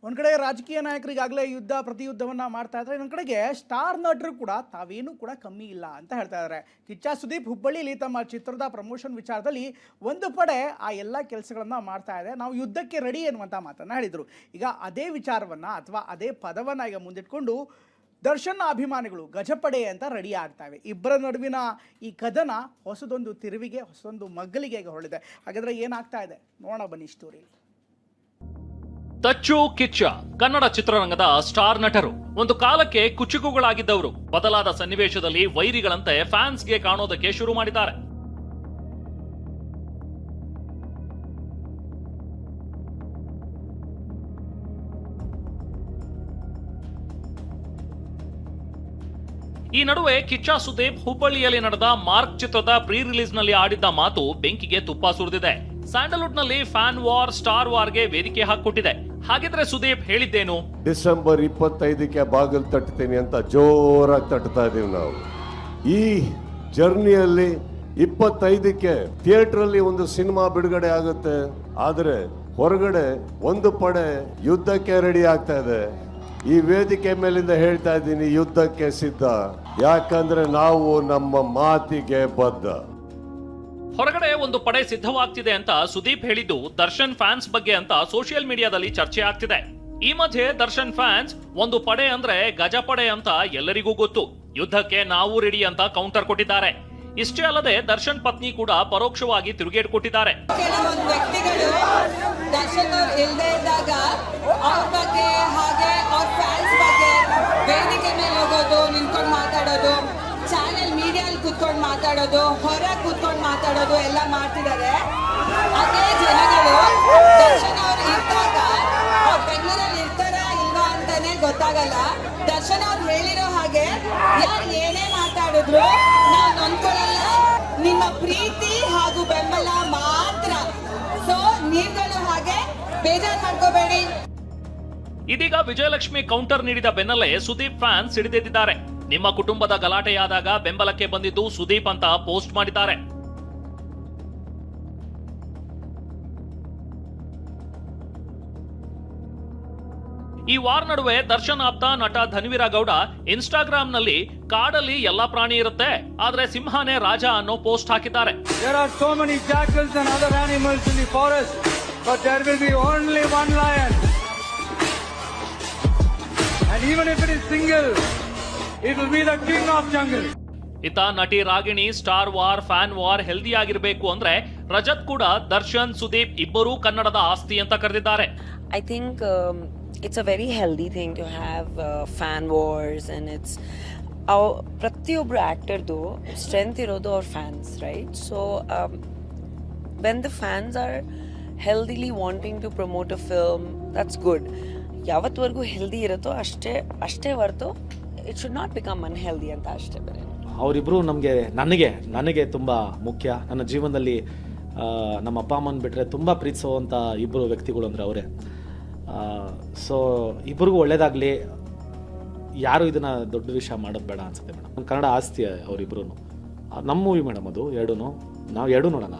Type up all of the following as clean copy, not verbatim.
ಒಂದು ಕಡೆ ರಾಜಕೀಯ ನಾಯಕರಿಗಾಗಲೇ ಯುದ್ಧ ಪ್ರತಿಯುದ್ಧವನ್ನು ಮಾಡ್ತಾ ಇದ್ದಾರೆ, ಇನ್ನೊಂದು ಕಡೆಗೆ ಸ್ಟಾರ್ ನಟರು ಕೂಡ ತಾವೇನೂ ಕೂಡ ಕಮ್ಮಿ ಇಲ್ಲ ಅಂತ ಹೇಳ್ತಾ ಇದ್ದಾರೆ. ಕಿಚ್ಚ ಸುದೀಪ್ ಹುಬ್ಬಳ್ಳಿಲಿ ತಮ್ಮ ಚಿತ್ರದ ಪ್ರಮೋಷನ್ ವಿಚಾರದಲ್ಲಿ ಒಂದು ಪಡೆ ಆ ಎಲ್ಲ ಕೆಲಸಗಳನ್ನು ಮಾಡ್ತಾ ಇದೆ, ನಾವು ಯುದ್ಧಕ್ಕೆ ರೆಡಿ ಎನ್ನುವಂಥ ಮಾತನ್ನು ಹೇಳಿದರು. ಈಗ ಅದೇ ವಿಚಾರವನ್ನು ಅಥವಾ ಅದೇ ಪದವನ್ನು ಈಗ ಮುಂದಿಟ್ಕೊಂಡು ದರ್ಶನ್ ಅಭಿಮಾನಿಗಳು ಗಜಪಡೆ ಅಂತ ರೆಡಿ ಆಗ್ತಾವೆ. ಇಬ್ಬರ ನಡುವಿನ ಈ ಕದನ ಹೊಸದೊಂದು ತಿರುವಿಗೆ, ಹೊಸದೊಂದು ಮಗ್ಗಲಿಗೆ ಈಗ ಹೊರಳಿದೆ. ಹಾಗಾದರೆ ಏನಾಗ್ತಾ ಇದೆ ನೋಡೋಣ ಬನ್ನಿ ಸ್ಟೋರಿಲಿ. ತಚ್ಚು ಕಿಚ್ಚ ಕನ್ನಡ ಚಿತ್ರರಂಗದ ಸ್ಟಾರ್ ನಟರು, ಒಂದು ಕಾಲಕ್ಕೆ ಕುಚುಕುಗಳಾಗಿದ್ದವರು ಬದಲಾದ ಸನ್ನಿವೇಶದಲ್ಲಿ ವೈರಿಗಳಂತೆ ಫ್ಯಾನ್ಸ್ಗೆ ಕಾಣೋದಕ್ಕೆ ಶುರು ಮಾಡಿದ್ದಾರೆ. ಈ ನಡುವೆ ಕಿಚ್ಚ ಸುದೀಪ್ ಹುಬ್ಬಳ್ಳಿಯಲ್ಲಿ ನಡೆದ ಮಾರ್ಕ್ ಚಿತ್ರದ ಪ್ರೀ ರಿಲೀಸ್ ನಲ್ಲಿ ಆಡಿದ್ದ ಮಾತು ಬೆಂಕಿಗೆ ತುಪ್ಪ ಸುರಿದಿದೆ. ಸ್ಯಾಂಡಲ್ವುಡ್ ನಲ್ಲಿ ಫ್ಯಾನ್ ವಾರ್, ಸ್ಟಾರ್ ವಾರ್ಗೆ ವೇದಿಕೆ ಹಾಕಿಕೊಟ್ಟಿದೆ. ಹಾಗಿದ್ರೆ ಸುದೀಪ್ ಹೇಳಿದ್ದೇನು? ಡಿಸೆಂಬರ್ 25ಕ್ಕೆ ಬಾಗಿಲು ತಟ್ತೀನಿ ಅಂತ ಜೋರಾಗಿ ತಟ್ತಾ ಇದೀವಿ ನಾವು. ಈ ಜರ್ನಿಯಲ್ಲಿ 25ಕ್ಕೆ ಥಿಯೇಟರ್ ಅಲ್ಲಿ ಒಂದು ಸಿನಿಮಾ ಬಿಡುಗಡೆ ಆಗುತ್ತೆ, ಆದ್ರೆ ಹೊರಗಡೆ ಒಂದು ಪಡೆ ಯುದ್ಧಕ್ಕೆ ರೆಡಿ ಆಗ್ತಾ ಇದೆ. ಈ ವೇದಿಕೆ ಮೇಲಿಂದ ಹೇಳ್ತಾ ಇದ್ದೀನಿ, ಯುದ್ಧಕ್ಕೆ ಸಿದ್ಧ. ಯಾಕಂದ್ರೆ ನಾವು ನಮ್ಮ ಮಾತಿಗೆ ಬದ್ಧ. ಹೊರಗಡೆ ಒಂದು ಪಡೆ ಸಿದ್ಧವಾಗ್ತಿದೆ ಅಂತ ಸುದೀಪ್ ಹೇಳಿದ್ದು ದರ್ಶನ್ ಫ್ಯಾನ್ಸ್ ಬಗ್ಗೆ ಅಂತ ಸೋಷಿಯಲ್ ಮೀಡಿಯಾದಲ್ಲಿ ಚರ್ಚೆ ಆಗ್ತಿದೆ. ಈ ಮಧ್ಯೆ ದರ್ಶನ್ ಫ್ಯಾನ್ಸ್ ಒಂದು ಪಡೆ ಅಂದ್ರೆ ಗಜಪಡೆ ಅಂತ ಎಲ್ಲರಿಗೂ ಗೊತ್ತು, ಯುದ್ಧಕ್ಕೆ ನಾವು ರೆಡಿ ಅಂತ ಕೌಂಟರ್ ಕೊಟ್ಟಿದ್ದಾರೆ. ಇಷ್ಟೇ ಅಲ್ಲದೆ ದರ್ಶನ್ ಪತ್ನಿ ಕೂಡ ಪರೋಕ್ಷವಾಗಿ ತಿರುಗೇಟು ಕೊಟ್ಟಿದ್ದಾರೆ. ಕೆಲವೊಂದು ವ್ಯಕ್ತಿಗಳು ದರ್ಶನ್ ಅವ್ರು ಇಲ್ಲದೆ ಇದ್ದಾಗ ಅವ್ರ ಬಗ್ಗೆ ಹಾಗೆ ಅವ್ರ ಫ್ಯಾನ್ಸ್ ಬಗ್ಗೆ ವೇದಿಕೆ ಮೇಲೆ ಹೋಗೋದು, ನಿಂತ್ಕೊಂಡು ಮಾತಾಡೋದು, ಚಾನೆಲ್ ಮೀಡಿಯಲ್ಲಿ ಕೂತ್ಕೊಂಡು ಮಾತಾಡೋದು, ಹೊರ ಕೂತ್ಕೊಂಡು ಮಾತಾಡೋದು ಎಲ್ಲ ಮಾಡ್ತಿದ್ದಾರೆ. ಅದೇ ಜನಗಳು ದರ್ಶನ್ ಅವ್ರು ಇದ್ದಾಗ ಅವ್ರು ಬೆಂಗಳೂರಲ್ಲಿ ಇರ್ತಾರಾ ಇಲ್ವಾ ಅಂತಾನೆ ಗೊತ್ತಾಗಲ್ಲ. ದರ್ಶನ್ ಅವ್ರು ಹೇಳಿರೋ ಹಾಗೆ ಯಾರು ಏನೇ ಮಾತಾಡಿದ್ರು ನಾವು ನೊಂದ್ಕೊಳ್ಳಲ್ಲ, ನಿಮ್ಮ ಪ್ರೀತಿ ಹಾಗೂ ಬೆಂಬಲ ಮಾತ್ರ. ಸೊ ನೀವುಗಳು ಹಾಗೆ ಬೇಜಾರು ಮಾಡ್ಕೋಬೇಡಿ. ಇದೀಗ ವಿಜಯಲಕ್ಷ್ಮಿ ಕೌಂಟರ್ ನೀಡಿದ ಬೆನ್ನಲ್ಲೇ ಸುದೀಪ್ ಫ್ಯಾನ್ಸ್ ಸಿಡಿದೆದ್ದಿದ್ದಾರೆ. ನಿಮ್ಮ ಕುಟುಂಬದ ಗಲಾಟೆಯಾದಾಗ ಬೆಂಬಲಕ್ಕೆ ಬಂದಿದ್ದು ಸುದೀಪ್ ಅಂತ ಪೋಸ್ಟ್ ಮಾಡಿದ್ದಾರೆ. ಈ ವಾರ್ ನಡುವೆ ದರ್ಶನ್ ಆಪ್ತ ನಟ ಧನ್ವೀರ ಗೌಡ ಇನ್ಸ್ಟಾಗ್ರಾಮ್ ನಲ್ಲಿ ಕಾಡಲ್ಲಿ ಎಲ್ಲಾ ಪ್ರಾಣಿ ಇರುತ್ತೆ, ಆದ್ರೆ ಸಿಂಹನೇ ರಾಜ ಅನ್ನೋ ಪೋಸ್ಟ್ ಹಾಕಿದ್ದಾರೆ. There are so many jackals and other animals in the forest, but there will be only one lion. And even if it is single, it will be the king of jungle. ಇತ ನಟಿ Ragini star war, fan war healthy ಆಗಿರಬೇಕು ಅಂದ್ರೆ ರಜತ್ ಕೂಡ ದರ್ಶನ್, ಸುದೀಪ್ ಇಬ್ಬರೂ ಕನ್ನಡದ ಆಸ್ತಿ ಅಂತ ಕರೆದಿದ್ದಾರೆ. I think it's a very healthy thing to have fan wars, and it's our pratyobru actor do strength irodu our fans, right? So when the fans are healthily wanting to promote a film, that's good. ಯಾವತ್ತವರೆಗೂ healthy ಇರುತ್ತೋ ಅಷ್ಟೇ ಹೊರತು it should not become unhealthy ಅಂತ ಅಷ್ಟೇ. ಬೇರೆ ಅವರಿಬ್ಬರು ನನಗೆ ತುಂಬ ಮುಖ್ಯ. ನನ್ನ ಜೀವನದಲ್ಲಿ ನಮ್ಮ ಅಪ್ಪ ಅಮ್ಮನ ಬಿಟ್ಟರೆ ತುಂಬ ಪ್ರೀತಿಸುವಂಥ ಇಬ್ಬರು ವ್ಯಕ್ತಿಗಳು ಅಂದರೆ ಅವರೇ. ಸೊ ಇಬ್ಬರಿಗೂ ಒಳ್ಳೇದಾಗಲಿ, ಯಾರು ಇದನ್ನು ದೊಡ್ಡ ವಿಷಯ ಮಾಡೋದು ಬೇಡ ಅನ್ಸುತ್ತೆ ಮೇಡಮ್. ಕನ್ನಡ ಆಸ್ತಿ ಅವರಿಬ್ರು. ನಮ್ಮ ಮೂವಿ ಮೇಡಮ್ ಅದು ನಾವು ಎರಡೂ ನೋಡೋಣ.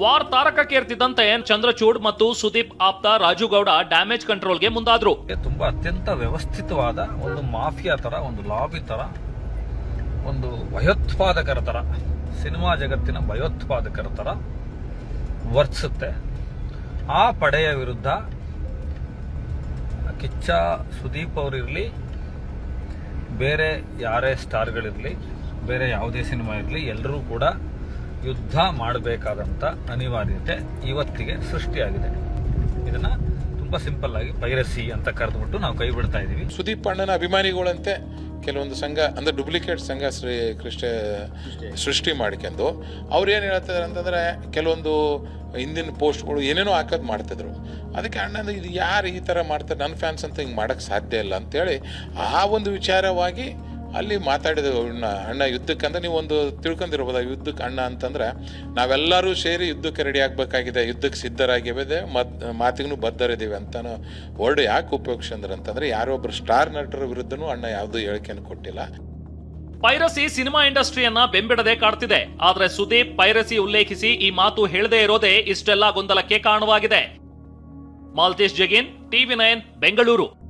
ವಾರ್ ತಾರಕಕ್ಕೇರ್ತಿದ್ದಂತೆ ಚಂದ್ರಚೂಡ್ ಮತ್ತು ಸುದೀಪ್ ಆಪ್ತ ರಾಜು ಗೌಡ ಡ್ಯಾಮೇಜ್ ಕಂಟ್ರೋಲ್ಗೆ ಮುಂದಾದ್ರು. ತುಂಬಾ ಅತ್ಯಂತ ವ್ಯವಸ್ಥಿತವಾದ ಒಂದು ಮಾಫಿಯಾ ತರ, ಒಂದು ಲಾಬಿ ತರ, ಒಂದು ಭಯೋತ್ಪಾದಕರ ತರ, ಸಿನಿಮಾ ಜಗತ್ತಿನ ಭಯೋತ್ಪಾದಕರ ತರ ವರ್ತಿಸುತ್ತೆ. ಆ ಪಡೆಯ ವಿರುದ್ಧ ಕಿಚ್ಚ ಸುದೀಪ್ ಅವರಿರಲಿ, ಬೇರೆ ಯಾರೇ ಸ್ಟಾರ್ಗಳಿರಲಿ, ಬೇರೆ ಯಾವುದೇ ಸಿನಿಮಾ ಇರಲಿ, ಎಲ್ಲರೂ ಕೂಡ ಯುದ್ಧ ಮಾಡಬೇಕಾದಂಥ ಅನಿವಾರ್ಯತೆ ಇವತ್ತಿಗೆ ಸೃಷ್ಟಿಯಾಗಿದೆ. ಇದನ್ನ ತುಂಬಾ ಸಿಂಪಲ್ ಆಗಿ ಪೈರಸಿ ಅಂತ ಕರೆದ್ಬಿಟ್ಟು ನಾವು ಕೈ ಬಿಡ್ತಾ ಇದೀವಿ. ಸುದೀಪ್ ಅಣ್ಣನ ಅಭಿಮಾನಿಗಳಂತೆ ಕೆಲವೊಂದು ಸಂಘ ಅಂದ್ರೆ ಡುಪ್ಲಿಕೇಟ್ ಸಂಘ ಸೃಷ್ಟಿ ಮಾಡ್ಕೊಂಡು ಅವ್ರು ಏನು ಹೇಳ್ತಿದಾರೆ ಅಂತಂದ್ರೆ ಕೆಲವೊಂದು ಹಿಂದಿನ ಪೋಸ್ಟ್ಗಳು ಏನೇನೋ ಹಾಕೋದು ಮಾಡ್ತಿದ್ರು. ಅದಕ್ಕೆ ಅಣ್ಣ ಇದು ಯಾರು ಈ ಥರ ಮಾಡ್ತಾರೆ, ನನ್ನ ಫ್ಯಾನ್ಸ್ ಅಂತ ಹಿಂಗೆ ಮಾಡೋಕ್ಕೆ ಸಾಧ್ಯ ಇಲ್ಲ ಅಂತೇಳಿ ಆ ಒಂದು ವಿಚಾರವಾಗಿ ಅಲ್ಲಿ ಮಾತಾಡಿದೆವು. ಅಣ್ಣ ಯುದ್ಧಕ್ಕೆ ಅಂದ್ರೆ ನೀವು ಒಂದು ತಿಳ್ಕೊಂಡಿರ್ಬೋದು, ಯುದ್ಧಕ್ಕೆ ಅಣ್ಣ ಅಂತಂದ್ರೆ ನಾವೆಲ್ಲರೂ ಸೇರಿ ಯುದ್ಧಕ್ಕೆ ರೆಡಿ ಆಗಬೇಕಾಗಿದೆ, ಯುದ್ಧಕ್ಕೆ ಸಿದ್ಧರಾಗಿವೆ, ಮಾತಿಗೂ ಬದ್ಧರಿದ್ದೀವಿ ಅಂತಾನು ವರ್ಡ್ ಯಾಕೆ ಉಪಯೋಗಿಸಿದ್ರು ಅಂತಂದ್ರೆ ಯಾರೊಬ್ಬರು ಸ್ಟಾರ್ ನಟರ ವಿರುದ್ಧನೂ ಅಣ್ಣ ಯಾವುದೂ ಹೇಳಿಕೆಯನ್ನು ಕೊಟ್ಟಿಲ್ಲ. ಪೈರಸಿ ಸಿನಿಮಾ ಇಂಡಸ್ಟ್ರಿಯನ್ನ ಬೆಂಬಿಡದೆ ಕಾಡ್ತಿದೆ. ಆದ್ರೆ ಸುದೀಪ್ ಪೈರಸಿ ಉಲ್ಲೇಖಿಸಿ ಈ ಮಾತು ಹೇಳದೇ ಇರೋದೇ ಇಷ್ಟೆಲ್ಲ ಗೊಂದಲಕ್ಕೆ ಕಾರಣವಾಗಿದೆ. ಮಾಲ್ತೇಶ್ ಜಗೀನ್, TV9 ಬೆಂಗಳೂರು.